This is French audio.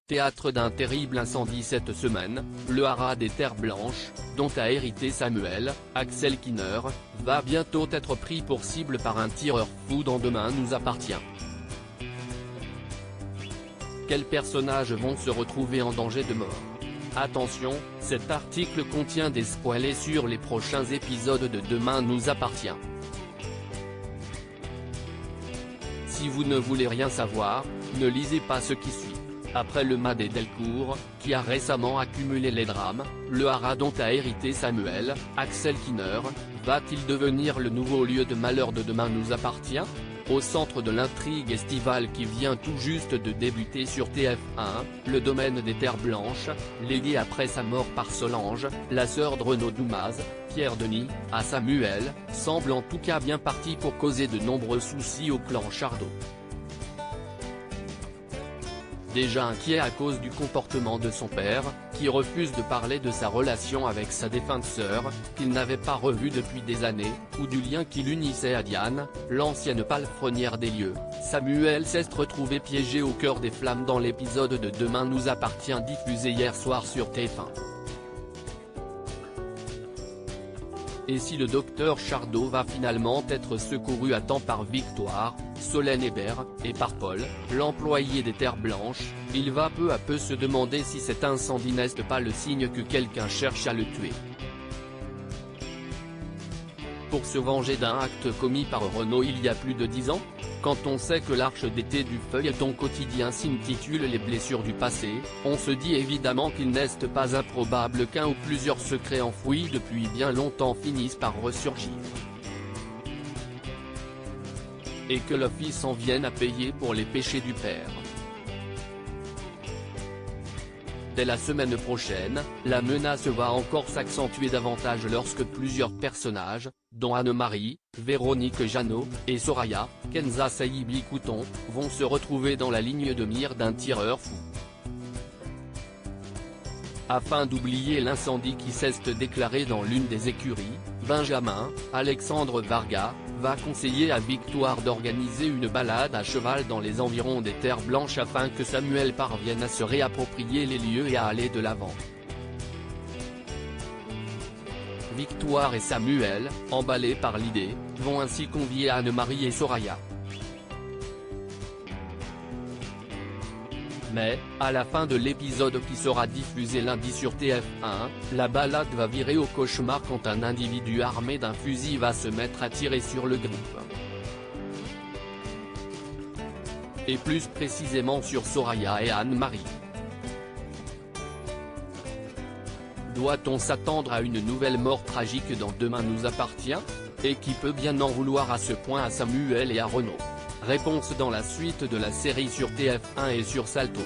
Théâtre d'un terrible incendie cette semaine, le haras des Terres Blanches, dont a hérité Samuel, Axel Kinner, va bientôt être pris pour cible par un tireur fou dans Demain nous appartient. Quels personnages vont se retrouver en danger de mort? Attention, cet article contient des spoilers sur les prochains épisodes de Demain nous appartient. Si vous ne voulez rien savoir, ne lisez pas ce qui suit. Après le mas des Delcourt, qui a récemment accumulé les drames, le haras dont a hérité Samuel, Axel Kinner, va-t-il devenir le nouveau lieu de malheur de Demain nous appartient? Au centre de l'intrigue estivale qui vient tout juste de débuter sur TF1, le domaine des Terres Blanches, légué après sa mort par Solange, la sœur de Renaud Doumaz, Pierre Denis, à Samuel, semble en tout cas bien parti pour causer de nombreux soucis au clan Chardot. Déjà inquiet à cause du comportement de son père, qui refuse de parler de sa relation avec sa défunte sœur, qu'il n'avait pas revue depuis des années, ou du lien qui l'unissait à Diane, l'ancienne palefrenière des lieux, Samuel s'est retrouvé piégé au cœur des flammes dans l'épisode de Demain nous appartient diffusé hier soir sur TF1. Et si le docteur Chardot va finalement être secouru à temps par Victoire, Solène Hébert, et par Paul, l'employé des Terres Blanches, il va peu à peu se demander si cet incendie n'est pas le signe que quelqu'un cherche à le tuer. Pour se venger d'un acte commis par Renaud il y a plus de 10 ans? Quand on sait que l'arche d'été du feuilleton quotidien s'intitule Les blessures du passé, on se dit évidemment qu'il n'est pas improbable qu'un ou plusieurs secrets enfouis depuis bien longtemps finissent par ressurgir. Et que le fils en vienne à payer pour les péchés du père. Dès la semaine prochaine, la menace va encore s'accentuer davantage lorsque plusieurs personnages, dont Anne-Marie, Véronique Jeannot, et Soraya, Kenza Saïbi Couton, vont se retrouver dans la ligne de mire d'un tireur fou. Afin d'oublier l'incendie qui s'est déclaré dans l'une des écuries, Benjamin, Alexandre Varga, va conseiller à Victoire d'organiser une balade à cheval dans les environs des Terres Blanches afin que Samuel parvienne à se réapproprier les lieux et à aller de l'avant. Victoire et Samuel, emballés par l'idée, vont ainsi convier Anne-Marie et Soraya. Mais, à la fin de l'épisode qui sera diffusé lundi sur TF1, la balade va virer au cauchemar quand un individu armé d'un fusil va se mettre à tirer sur le groupe. Et plus précisément sur Soraya et Anne-Marie. Doit-on s'attendre à une nouvelle mort tragique dans Demain nous appartient? Et qui peut bien en vouloir à ce point à Samuel et à Renaud? Réponse dans la suite de la série sur TF1 et sur Salto.